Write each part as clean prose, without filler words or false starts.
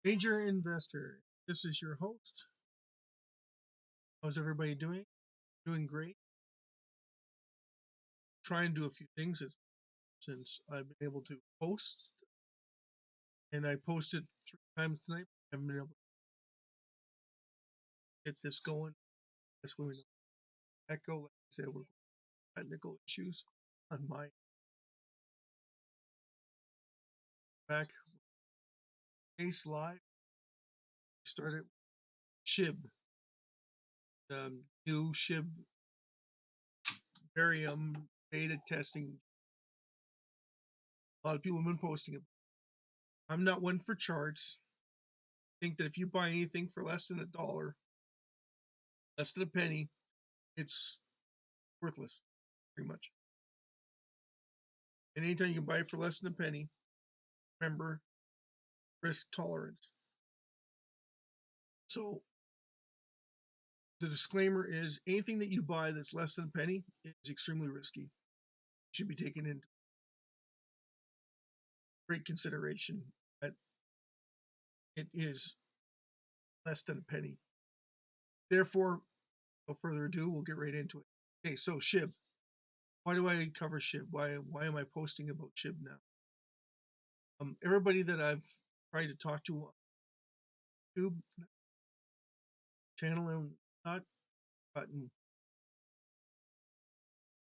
Major investor. This is your host. How's everybody doing? Doing great. Trying to do a few things since I've been able to post, and I posted 3 times tonight. I haven't been able to get this going. That's when we echo. Like I said, we're technical issues on my back. Case live. Started Shib, new Shib barium beta testing. A lot of people have been posting it. I'm not one for charts. I think that if you buy anything for less than $1, less than a penny, it's worthless, pretty much. And anytime you can buy it for less than a penny, remember risk tolerance. So the disclaimer is anything that you buy that's less than a penny is extremely risky. It should be taken into great consideration that it is less than a penny. Therefore, no further ado, we'll get right into it. Okay, so Shib. Why do I cover Shib? Why am I posting about Shib now? Everybody that I've tried to talk to on YouTube channel and not gotten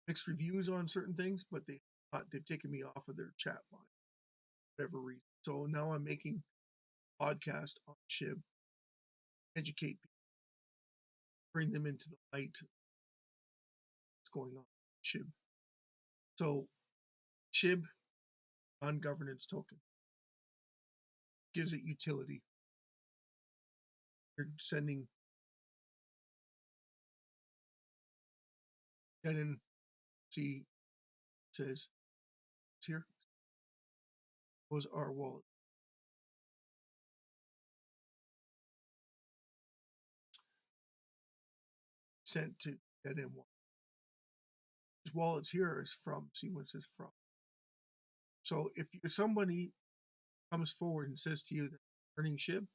mixed reviews on certain things, but they've taken me off of their chat line for whatever reason. So now I'm making a podcast on Shib, educate people, bring them into the light. What's going on with Shib? So Shib, non-governance token, gives it utility. You're sending that in. See, it says it's here. Was our wallet sent to that in wallet? This wallet's here is from. See what it says from. So if somebody comes forward and says to you that they're earning Shib,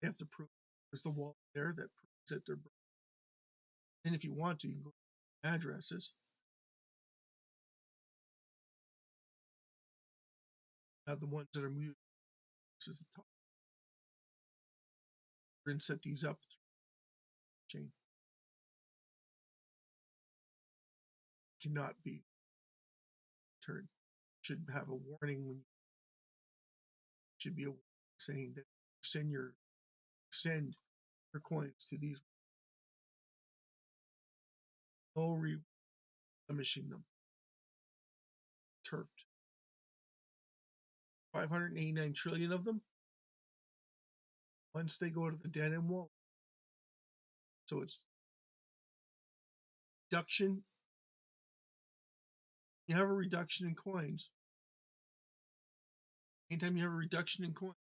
they have to prove there's the wallet there that proves that they're. And if you want to, you can go to addresses. The ones that are muted. This is the top. We're going to set these up through chain. Cannot be turned. Should have a warning when you should be a saying that send your coins to these. No replenishing them. Turfed. 589 trillion of them. Once they go to the dead end wallet. So it's reduction. You have a reduction in coins. Anytime you have a reduction in coins,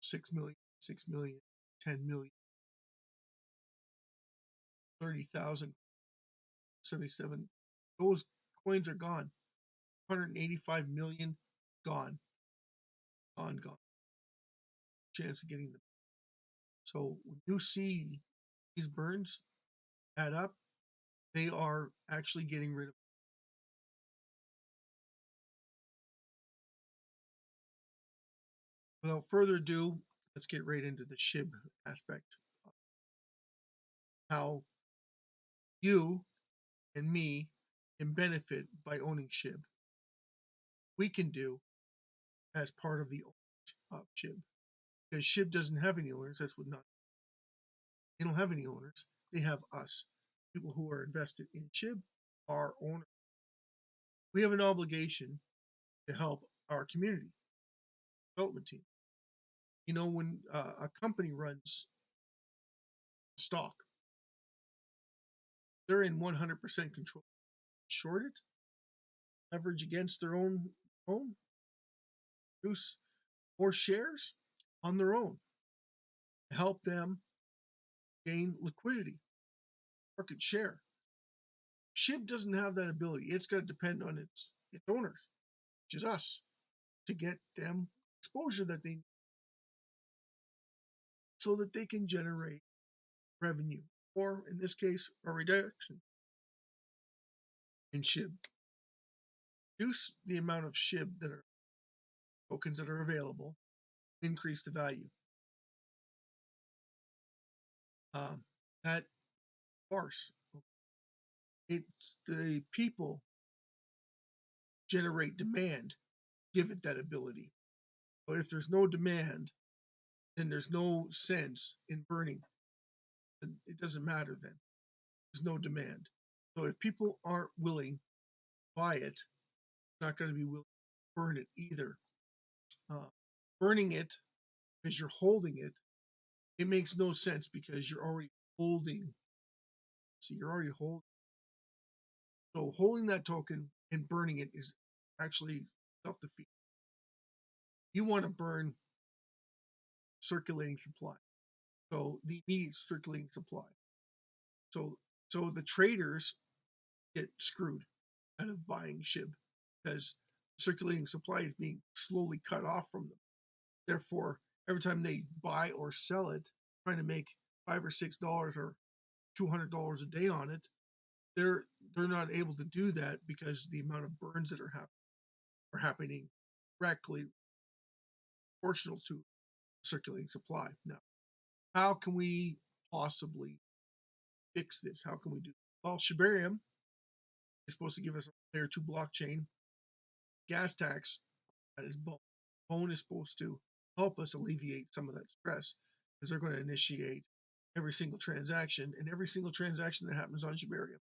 6 million, 6 million, 10 million, 30,000, 77. Those coins are gone. 185 million gone. Gone. Chance of getting them. So when you see these burns add up, they are actually getting rid of. Without further ado, let's get right into the SHIB aspect. How you and me can benefit by owning SHIB. We can do as part of the owners of SHIB. Because SHIB doesn't have any owners, that's what not. They don't have any owners. They have us. People who are invested in SHIB are owners. We have an obligation to help our community development team. You know, when a company runs stock, they're in 100% control. Short it, leverage against their own, produce more shares on their own, help them gain liquidity, market share. SHIB doesn't have that ability. It's got to depend on its owners, which is us, to get them exposure that they need. so that they can generate revenue, or in this case, a reduction in SHIB. Reduce the amount of SHIB that are tokens that are available, increase the value. Um, that farce. It's the people generate demand, give it that ability. So if there's no demand, then there's no sense in burning. It doesn't matter then. There's no demand. So if people aren't willing to buy it, they're not going to be willing to burn it either. Uh, Burning it because you're holding it, it makes no sense because you're already holding. So you're already holding. So holding that token and burning it is actually self-defeat. You want to burn circulating supply. So the immediate circulating supply. So so the traders get screwed out of buying SHIB because circulating supply is being slowly cut off from them. Therefore, every time they buy or sell it, trying to make $5 or $6 or $200 a day on it, they're they're not able to do that because the amount of burns that are happening directly proportional to circulating supply. Now, how can we possibly fix this? How can we do? Well, Shibarium is supposed to give us a layer 2 blockchain gas tax that is Bone. Bone is supposed to help us alleviate some of that stress because they're going to initiate every single transaction, and every single transaction that happens on Shibarium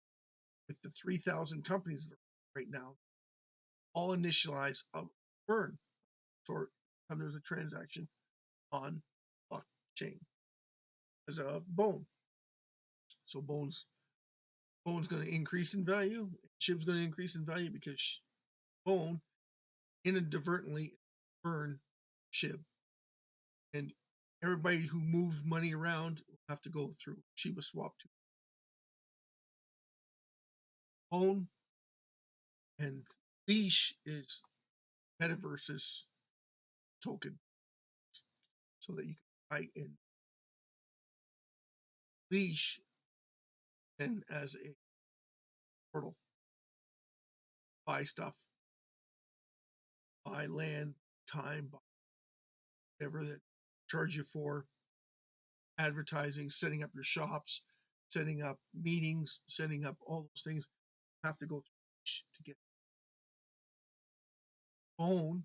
with the 3,000 companies that are right now all initialize a burn. So there's a transaction on blockchain as a Bone. So Bone's going to increase in value. Shib's going to increase in value because Bone inadvertently burn Shib, and everybody who moves money around will have to go through Shiba Swap to Bone, and Leash is Metaverse's token, so that you can buy in Leash and as a portal, buy stuff, buy land, time, buy whatever that charge you for advertising, setting up your shops, setting up meetings, setting up all those things. You have to go through Leash to get Bone.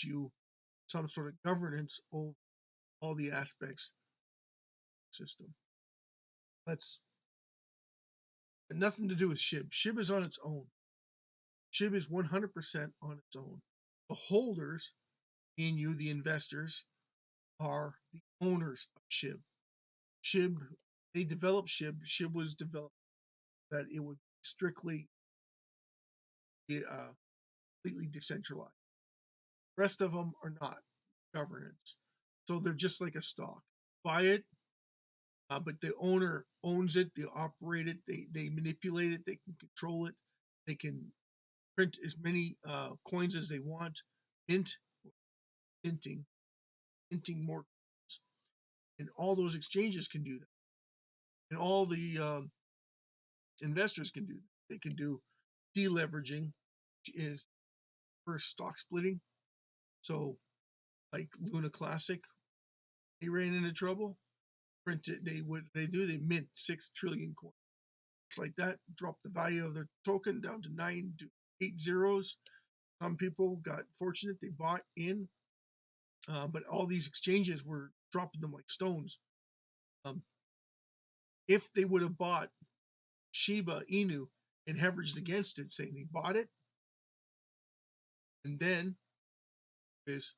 You some sort of governance over all the aspects of the system. That's nothing to do with Shib. Shib is on its own. Shib is 100% on its own. The holders, being you, the investors, are the owners of Shib. Shib, they developed Shib. Shib was developed that it would strictly be completely decentralized. The rest of them are not governance. So they're just like a stock. Buy it, but the owner owns it, they operate it, they manipulate it, they can control it, they can print as many coins as they want, mint, minting, minting more coins. And all those exchanges can do that. And all the investors can do that. They can do deleveraging, which is first stock splitting. So, like Luna Classic, they ran into trouble. Printed, they mint 6 trillion coins. Just like that, drop the value of their token down to 9 to 8 zeros. Some people got fortunate; they bought in, but all these exchanges were dropping them like stones. Um, if they would have bought Shiba Inu and leveraged against it, saying they bought it, and then is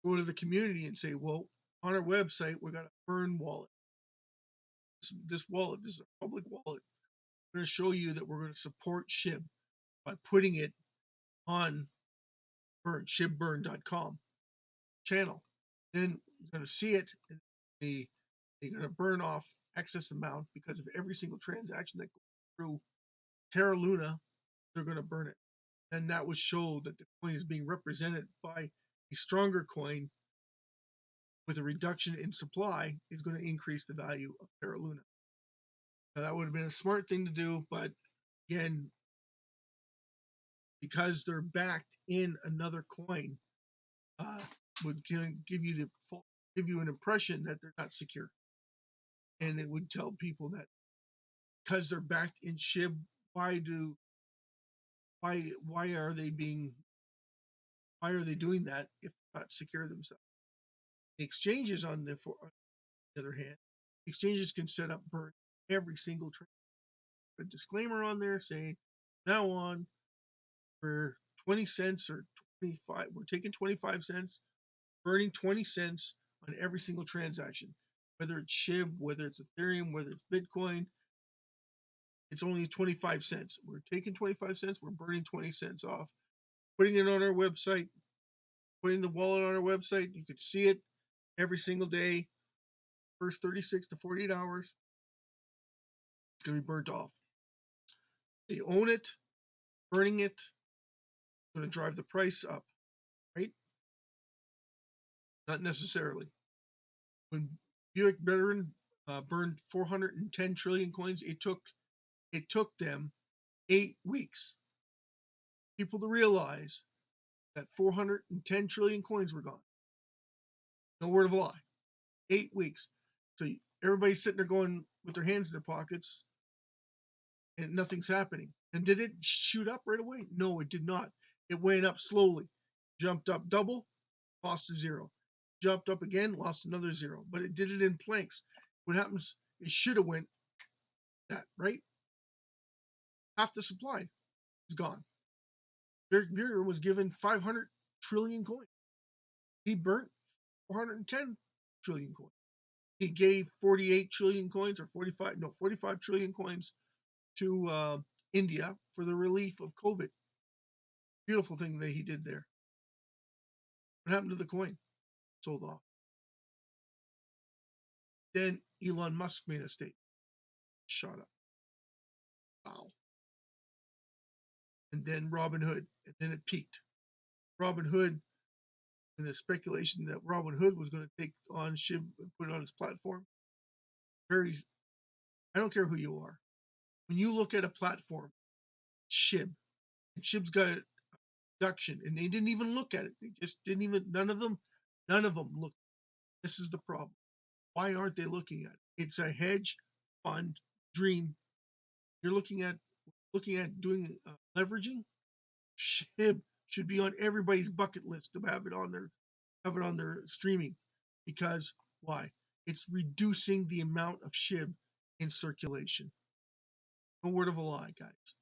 go to the community and say, well, on our website we got a burn wallet. This wallet, this is a public wallet. We're going to show you that we're going to support Shib by putting it on shibburn.com channel. Then you're going to see it, and they're going to burn off excess amount because of every single transaction that goes through Terra Luna. They're going to burn it, and that would show that the coin is being represented by a stronger coin with a reduction in supply is going to increase the value of Terra Luna. Now, that would have been a smart thing to do, but again, because they're backed in another coin, uh, would give you give you an impression that they're not secure, and it would tell people that because they're backed in SHIB, why are they doing that if they're not secure themselves? The exchanges, on the other hand, exchanges can set up burn every single trade. A disclaimer on there saying, now on, for 20 cents or 25, we're taking 25 cents, burning 20 cents on every single transaction. Whether it's SHIB, whether it's Ethereum, whether it's Bitcoin, it's only 25 cents. We're taking 25 cents, we're burning 20 cents off, putting it on our website, putting the wallet on our website. You could see it every single day, first 36 to 48 hours. It's going to be burnt off. They own it, burning it, going to drive the price up, right? Not necessarily. When Buick Veteran burned 410 trillion coins, it took them 8 weeks people to realize that 410 trillion coins were gone. No word of a lie. 8 weeks. So everybody's sitting there going with their hands in their pockets, and nothing's happening. And did it shoot up right away? No, it did not. It went up slowly, jumped up double, lost a zero, jumped up again, lost another zero. But it did it in planks. What happens? It should have went that, right? Half the supply is gone. Derek Muir was given 500 trillion coins. He burnt 410 trillion coins. He gave 48 trillion coins, or 45 trillion coins to India for the relief of COVID. Beautiful thing that he did there. What happened to the coin? Sold off. Then Elon Musk made a statement. Shot up. Wow. And then Robinhood. And then it peaked. Robinhood, and the speculation that Robinhood was going to take on Shib and put it on his platform. I don't care who you are. When you look at a platform, Shib, and Shib's got a deduction, and they didn't even look at it. They just didn't even, none of them looked. This is the problem. Why aren't they looking at it? It's a hedge fund dream. You're looking at doing leveraging. SHIB should be on everybody's bucket list to have it on their streaming, because why? It's reducing the amount of SHIB in circulation. No word of a lie, guys.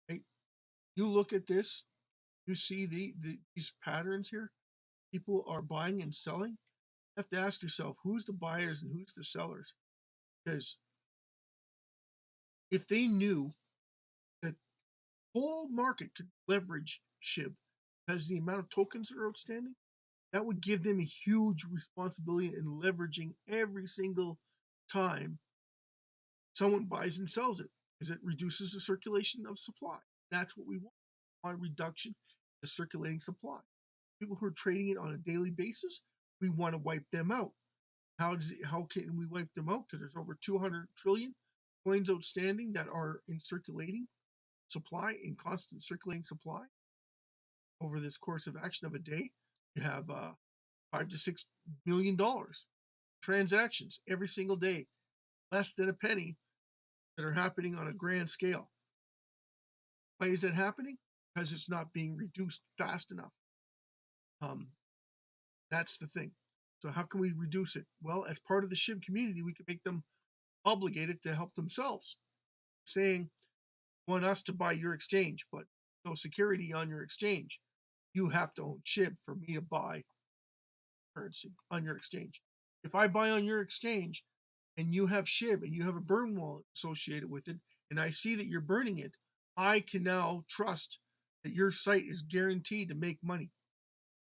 Right? You look at this, you see these patterns here. People are buying and selling. You have to ask yourself, who's the buyers and who's the sellers? Because if they knew that whole market could leverage SHIB because the amount of tokens that are outstanding, that would give them a huge responsibility in leveraging every single time someone buys and sells it, because it reduces the circulation of supply. That's what we want. We want a reduction in the circulating supply. People who are trading it on a daily basis, we want to wipe them out. How can we wipe them out? Because there's over 200 trillion coins outstanding that are in circulating supply, in constant circulating supply. Over this course of action of a day, you have $5 to $6 million transactions every single day, less than a penny, that are happening on a grand scale. Why is that happening? Because it's not being reduced fast enough. That's the thing. So how can we reduce it? Well, as part of the SHIB community, we can make them obligated to help themselves, saying, want us to buy your exchange, but no security on your exchange. You have to own SHIB for me to buy currency on your exchange. If I buy on your exchange and you have SHIB and you have a burn wallet associated with it, and I see that you're burning it, I can now trust that your site is guaranteed to make money,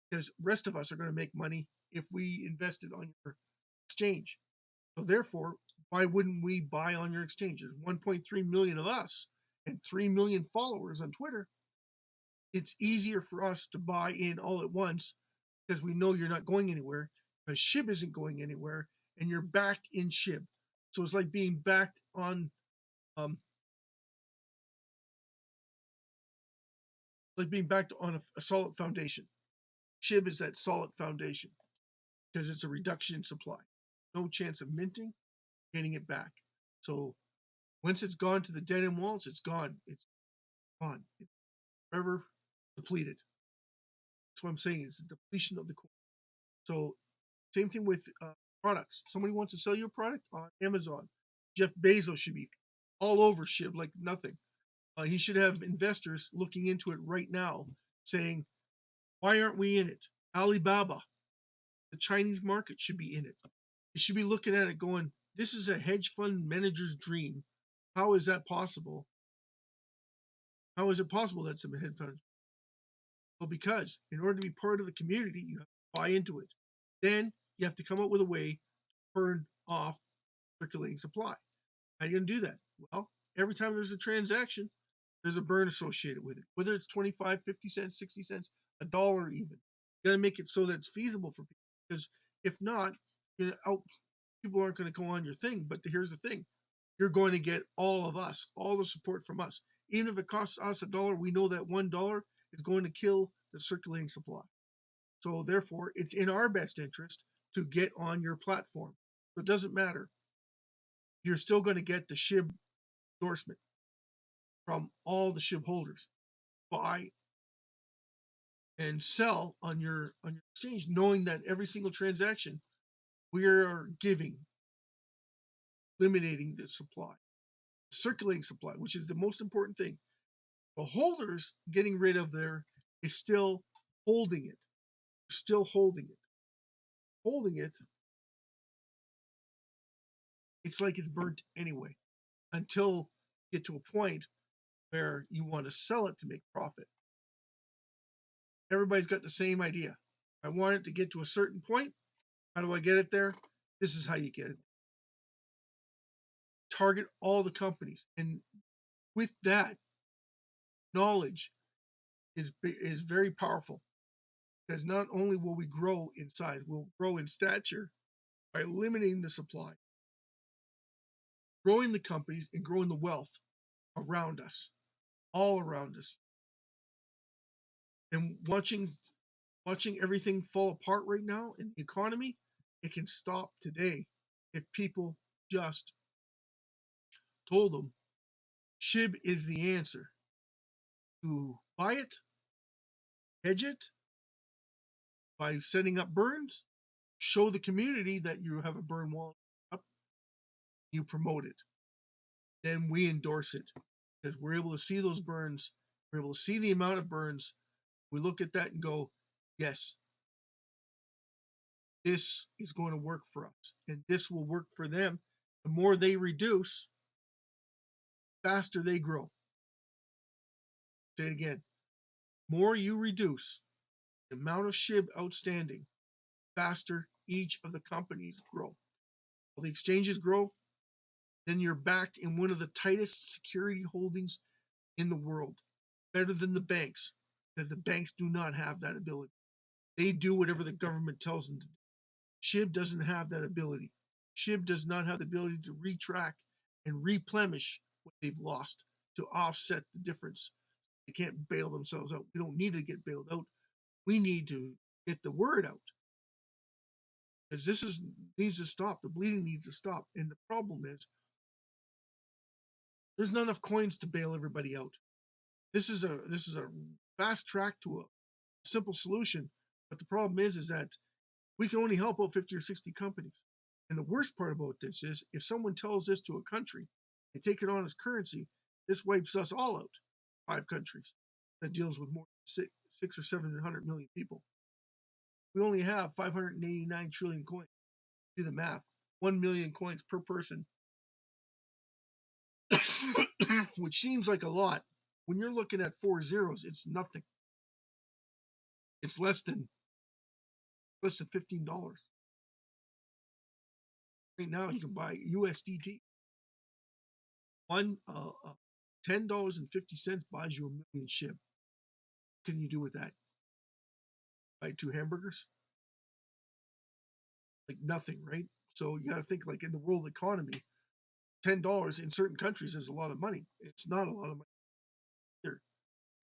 because the rest of us are going to make money if we invested on your exchange. So therefore, why wouldn't we buy on your exchange? There's 1.3 million of us and 3 million followers on Twitter. it's easier for us to buy in all at once because we know you're not going anywhere, because Shib isn't going anywhere, and you're backed in Shib. So it's like being backed on, um, like being backed on a solid foundation. Shib is that solid foundation because it's a reduction in supply. No chance of minting, getting it back. So once it's gone to the dead end wallets, it's gone. It's gone. It's forever depleted. That's what I'm saying. It's a depletion of the coin. So same thing with products. Somebody wants to sell you a product on Amazon. Jeff Bezos should be all over Shib like nothing. He should have investors looking into it right now, saying, "Why aren't we in it?" Alibaba, the Chinese market should be in it. You should be looking at it, going, "This is a hedge fund manager's dream. How is that possible? How is it possible that's a hedge fund?" Well, because in order to be part of the community, you have to buy into it. Then you have to come up with a way to burn off circulating supply. How are you going to do that? Well, every time there's a transaction, there's a burn associated with it, whether it's 25, 50 cents, 60 cents, a dollar even. You got to make it so that it's feasible for people. Because if not, you know, people aren't going to go on your thing. But here's the thing, you're going to get all of us, all the support from us. Even if it costs us a dollar, we know that $1 is going to kill the circulating supply. So therefore, it's in our best interest to get on your platform. So it doesn't matter. You're still going to get the SHIB endorsement from all the SHIB holders. Buy and sell on your exchange, knowing that every single transaction we are giving, eliminating the supply, circulating supply, which is the most important thing. The holders getting rid of their is still holding it, still holding it. It's like it's burnt anyway until you get to a point where you want to sell it to make profit. Everybody's got the same idea. I want it to get to a certain point. How do I get it there? This is how you get it. Target all the companies, and with that knowledge is very powerful because not only will we grow in size, we'll grow in stature by eliminating the supply, growing the companies, and growing the wealth around us, all around us, and watching everything fall apart right now in the economy. It can stop today if people just told them SHIB is the answer to buy it, hedge it by setting up burns, show the community that you have a burn wall up, you promote it. Then we endorse it because we're able to see those burns, we're able to see the amount of burns. We look at that and go, yes, this is going to work for us, and this will work for them. The more they reduce, faster they grow. Say it again. More you reduce the amount of SHIB outstanding, faster each of the companies grow. While the exchanges grow, then you're backed in one of the tightest security holdings in the world, better than the banks, because the banks do not have that ability. They do whatever the government tells them to do. SHIB doesn't have that ability. SHIB does not have the ability to retrack and replenish what they've lost to offset the difference. They can't bail themselves out. We don't need to get bailed out. We need to get the word out because this is needs to stop. The bleeding needs to stop. And the problem is there's not enough coins to bail everybody out. This is a fast track to a simple solution. But the problem is that we can only help out 50 or 60 companies. And the worst part about this is if someone tells this to a country, they take it on as currency, this wipes us all out. 5 countries that deals with more than six or 700 million people. We only have 589 trillion coins. Do the math. 1 million coins per person, which seems like a lot. When you're looking at 4 zeros, it's nothing. It's less than $15. Right now, you can buy USDT. One $10.50 buys you a million SHIB. can you do with that? Buy two hamburgers? Like nothing, right? So you got to think like in the world economy, $10 in certain countries is a lot of money. It's not a lot of money either.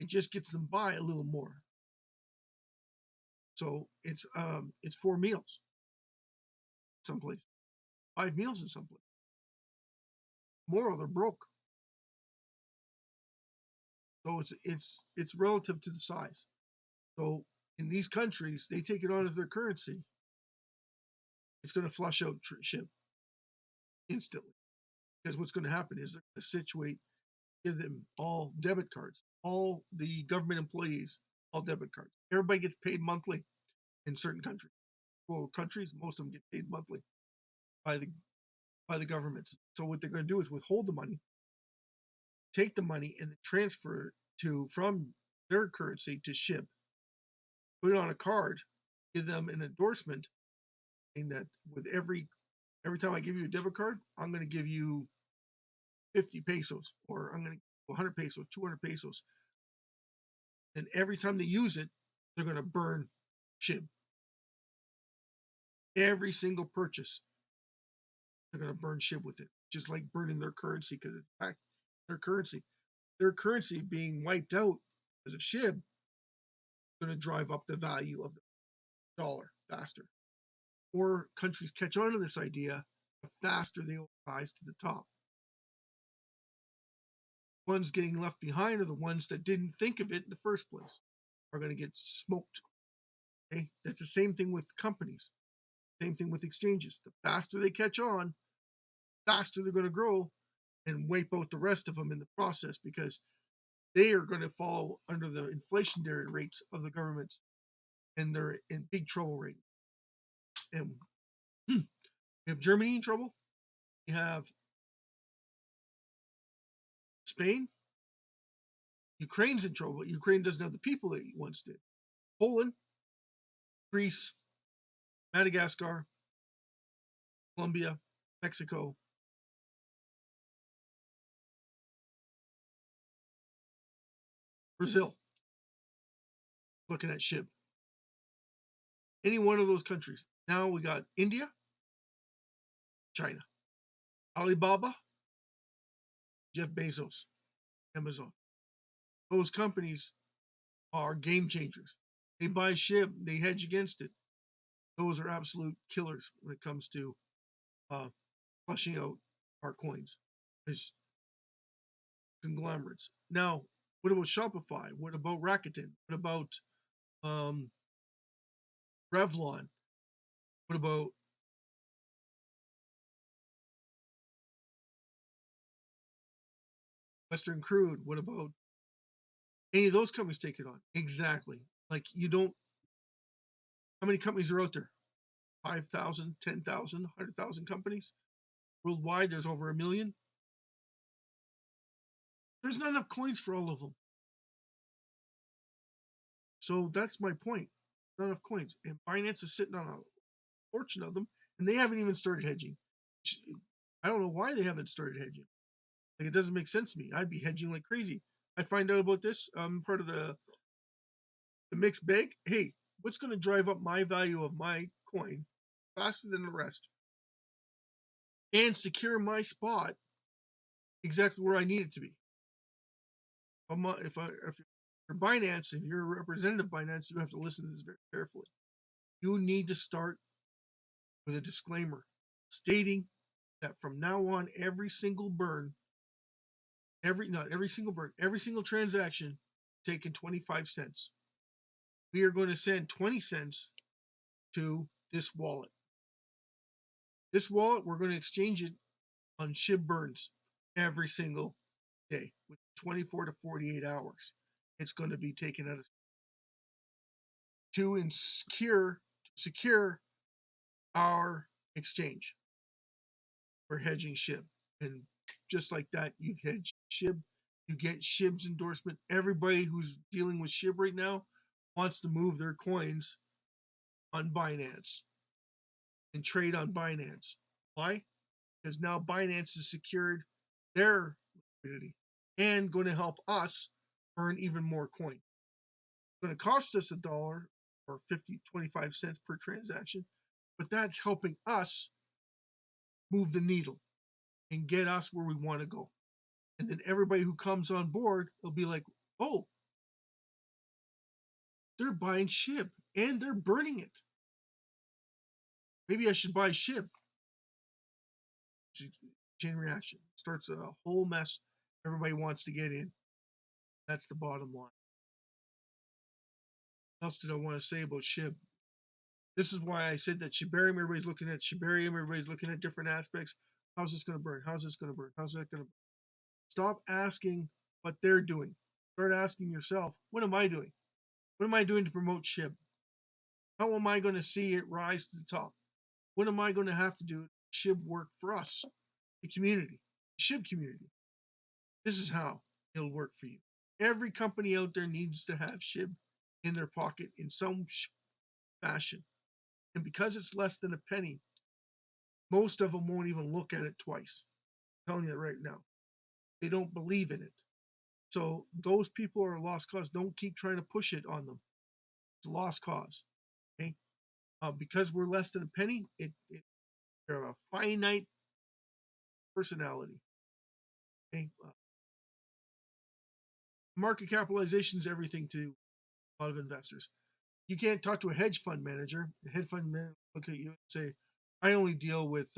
It just gets them by a little more. So it's 4 meals someplace, 5 meals in some place. More they're broke. So it's relative to the size. So in these countries, they take it on as their currency. It's going to flush out Shib instantly because what's going to happen is they're going to situate, give them all debit cards, all the government employees, all debit cards. Everybody gets paid monthly in certain countries. Well, countries, most of them get paid monthly by the governments. So what they're going to do is withhold the money, take the money, and then transfer it to from their currency to Shib. Put it on a card, give them an endorsement saying that with every time I give you a debit card, I'm going to give you 50 pesos, or I'm going to 100 pesos, 200 pesos. And every time they use it, they're going to burn Shib. Every single purchase, they're going to burn Shib with it, just like burning their currency because it's back their currency. Their currency being wiped out because of Shib is going to drive up the value of the dollar faster. More countries catch on to this idea, the faster they rise to the top. Ones getting left behind are the ones that didn't think of it in the first place, are going to get smoked. Okay? That's the same thing with companies, same thing with exchanges. The faster they catch on, faster they're going to grow and wipe out the rest of them in the process because they are going to fall under the inflationary rates of the governments and they're in big trouble right now. And you have Germany in trouble, you have Spain, Ukraine's in trouble. Ukraine doesn't have the people that it once did. Poland, Greece, Madagascar, Colombia, Mexico, Brazil, looking at Shib. Any one of those countries. Now we got India, China, Alibaba, Jeff Bezos, Amazon. Those companies are game changers. They buy Shib, they hedge against it. Those are absolute killers when it comes to uh, flushing out our coins as conglomerates. Now, what about Shopify? What about Rakuten? What about um, Revlon? What about Western Crude? What about any of those companies take it on? Exactly. Like you don't. How many companies are out there? 5,000, 10,000, 100,000 companies worldwide. There's over a million. There's not enough coins for all of them. So that's my point. Not enough coins, and Binance is sitting on a fortune of them, and they haven't even started hedging. I don't know why they haven't started hedging. Like it doesn't make sense to me. I'd be hedging like crazy. I find out about this. I'm part of the mixed bag. Hey, what's going to drive up my value of my coin faster than the rest and secure my spot exactly where I need it to be? If you're Binance, if you're a representative of Binance, you have to listen to this very carefully. You need to start with a disclaimer stating that from now on, every single burn, not every single burn, every single transaction taking 25 cents. We are going to send 20 cents to this wallet. This wallet, we're going to exchange it on Shib burns every single day with 24 to 48 hours. It's going to be taken out of to secure our exchange. We're hedging Shib. And just like that, you hedge Shib. You get Shib's endorsement. Everybody who's dealing with Shib right now wants to move their coins on Binance and trade on Binance. Why? Because now Binance has secured their liquidity and going to help us earn even more coin. going to cost us $1 or 25 cents per transaction, but that's helping us move the needle and get us where we want to go. And then everybody who comes on board will be like, oh, they're buying Shib and they're burning it. Maybe I should buy Shib. Chain reaction starts a whole mess. Everybody wants to get in. That's the bottom line. What else did I want to say about Shib? This is why I said that Shibarium, everybody's looking at Shibarium, everybody's looking at different aspects. How's this going to burn? How's this going to burn? How's that going to burn? Stop asking what they're doing. Start asking yourself, what am I doing? What am I doing to promote Shib? How am I going to see it rise to the top? What am I going to have to do to Shib work for us, the community, the Shib community? This is how it'll work for you. Every company out there needs to have Shib in their pocket in some fashion. And because it's less than a penny, most of them won't even look at it twice. I'm telling you right now. They don't believe in it. So those people are a lost cause. Don't keep trying to push it on them. It's a lost cause. Okay. Because we're less than a penny, they're a finite personality. Okay. Market capitalization is everything to a lot of investors. You can't talk to a hedge fund manager. A hedge fund manager will look at you and say, I only deal with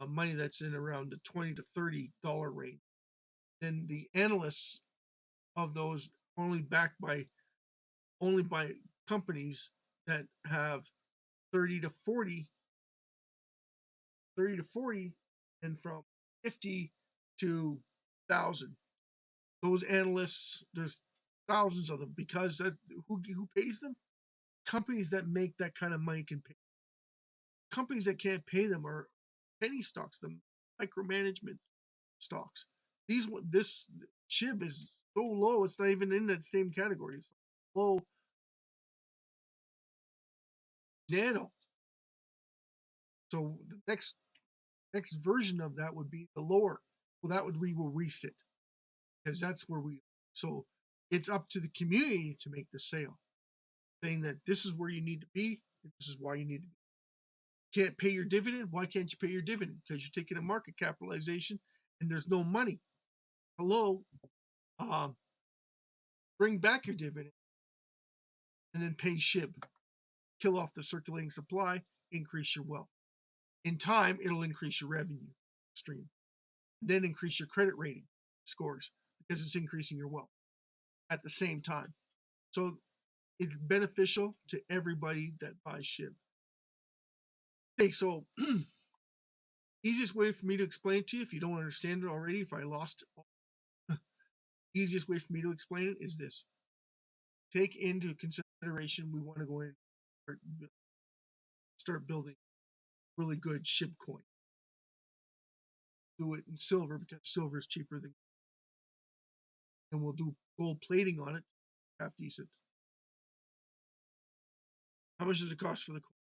money that's in around the $20 to $30 range. Then the analysts of those only backed by companies that have 30 to 40, 30 to 40, and from 50 to 1,000. Those analysts, there's thousands of them because that's who pays them? Companies that make that kind of money can pay. Companies that can't pay them are penny stocks, the micromanagement stocks. This Shib is so low, it's not even in that same category. It's low nano. So the next version of that would be the lower. Well, that would we will resit because that's where we. So it's up to the community to make the sale, saying that this is where you need to be. And this is why you need to be. Can't pay your dividend. Why can't you pay your dividend? Because you're taking a market capitalization and there's no money. Hello, um, bring back your dividend and then pay Shib. Kill off the circulating supply, increase your wealth. In time, it'll increase your revenue stream, then increase your credit rating scores because it's increasing your wealth at the same time. So it's beneficial to everybody that buys Shib. Okay, so easiest way for me to explain it to you, if you don't understand it already, if I lost it, easiest way for me to explain it is this. Take into consideration we want to go in and start building really good Shib coin. Do it in silver because silver is cheaper than, and we'll do gold plating on it, half decent. How much does it cost for the coin?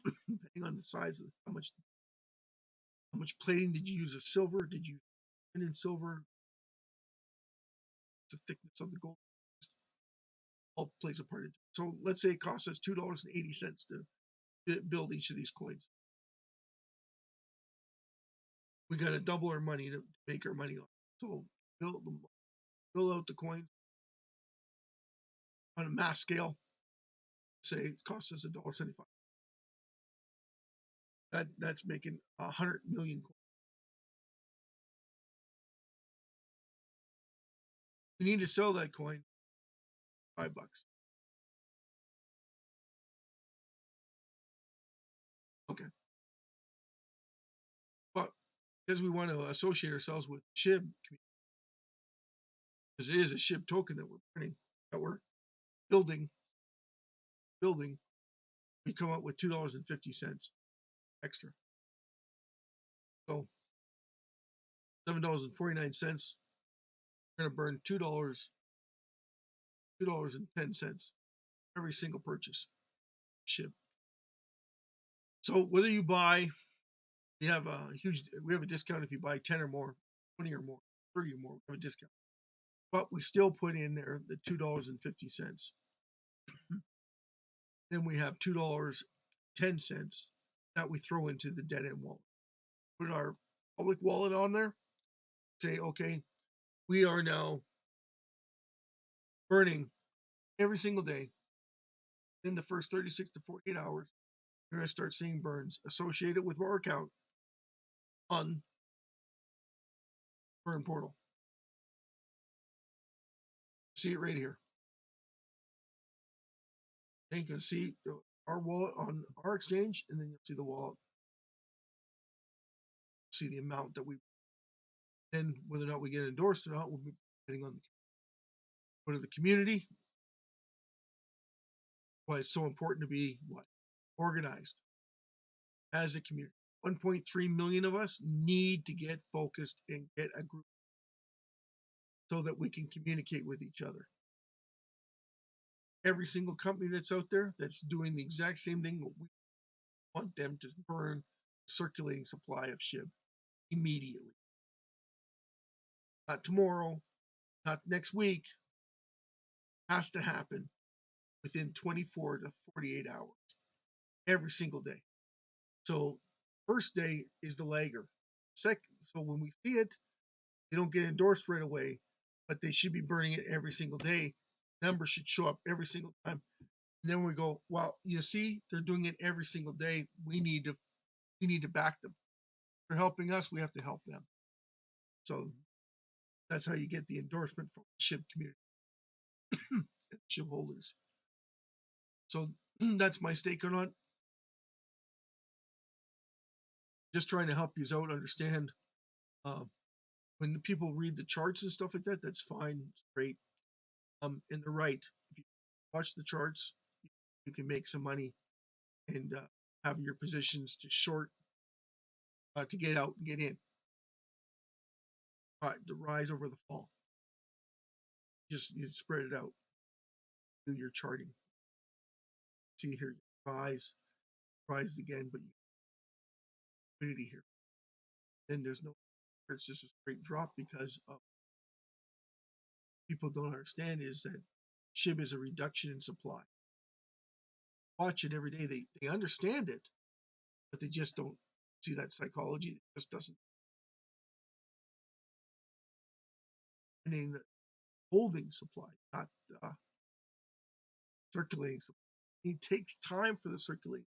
Depending on the size of it, how much plating did you use of silver? Did you in silver? The thickness of the gold all plays a part in it. So let's say it costs us $2.80 to build each of these coins. We got to double our money to make our money on. So build out the coins on a mass scale. Say it costs us $1.75. That's making 100 million coins. We need to sell that coin $5. Okay. But because we want to associate ourselves with Shib, because it is a Shib token that we're printing, that we're building, we come up with $2.50 extra. So $7.49. We're going to burn $2.10 every single purchase. Shib. So whether you buy, we have a discount if you buy 10 or more, 20 or more, 30 or more. We have a discount. but we still put in there the $2.50. Then we have $2.10 that we throw into the dead end wallet. Put our public wallet on there. Say, okay, we are now burning every single day. In the first 36 to 48 hours, you're going to start seeing burns associated with our account on Burn Portal. See it right here. And you can see our wallet on our exchange, and then you'll see the wallet. See the amount that we. Then whether or not we get endorsed or not will be depending on go to the community. Why it's so important to be organized as a community. 1.3 million of us need to get focused and get a group so that we can communicate with each other. Every single company that's out there that's doing the exact same thing, we want them to burn the circulating supply of SHIB immediately. Not tomorrow, not next week. Has to happen within 24 to 48 hours every single day. So first day is the lagger. Second, so when we see it, they don't get endorsed right away, but they should be burning it every single day. Numbers should show up every single time. And then we go, well, you see, they're doing it every single day. We need to back them. They're helping us, we have to help them. So that's how you get the endorsement from the SHIB community, SHIB holders. So that's my stake on it. Just trying to help you out understand. When people read the charts and stuff like that, that's fine, it's great. And they're right. If you watch the charts, you can make some money and have your positions to short to get out and get in. The rise over the fall. Just you spread it out. Do your charting. See here, rise again, but liquidity here. Then there's no. It's just a straight drop because of people don't understand is that SHIB is a reduction in supply. Watch it every day. They understand it, but they just don't see that psychology. It just doesn't. Meaning that holding supply, not circulating supply. It takes time for the circulating.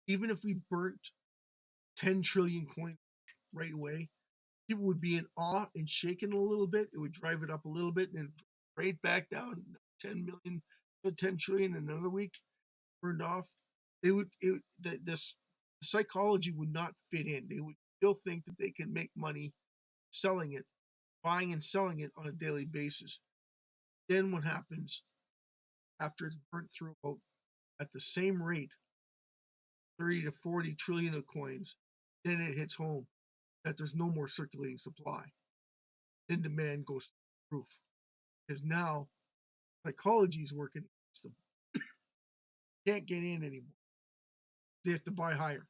Even if we burnt 10 trillion coins right away, people would be in awe and shaken a little bit. It would drive it up a little bit and then right back down 10 million, 10 trillion in another week burned off. The psychology would not fit in. They would still think that they can make money selling it, buying and selling it on a daily basis. Then what happens after it's burnt through about at the same rate, 30 to 40 trillion of coins, then it hits home that there's no more circulating supply. Then demand goes through the roof. Because now psychology is working against them. Can't get in anymore. They have to buy higher.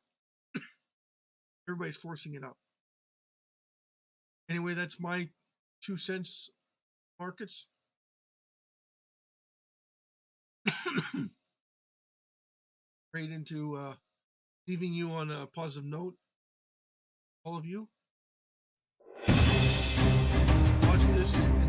Everybody's forcing it up. Anyway, that's my 2 cents markets. Right into leaving you on a positive note. All of you. Watch this.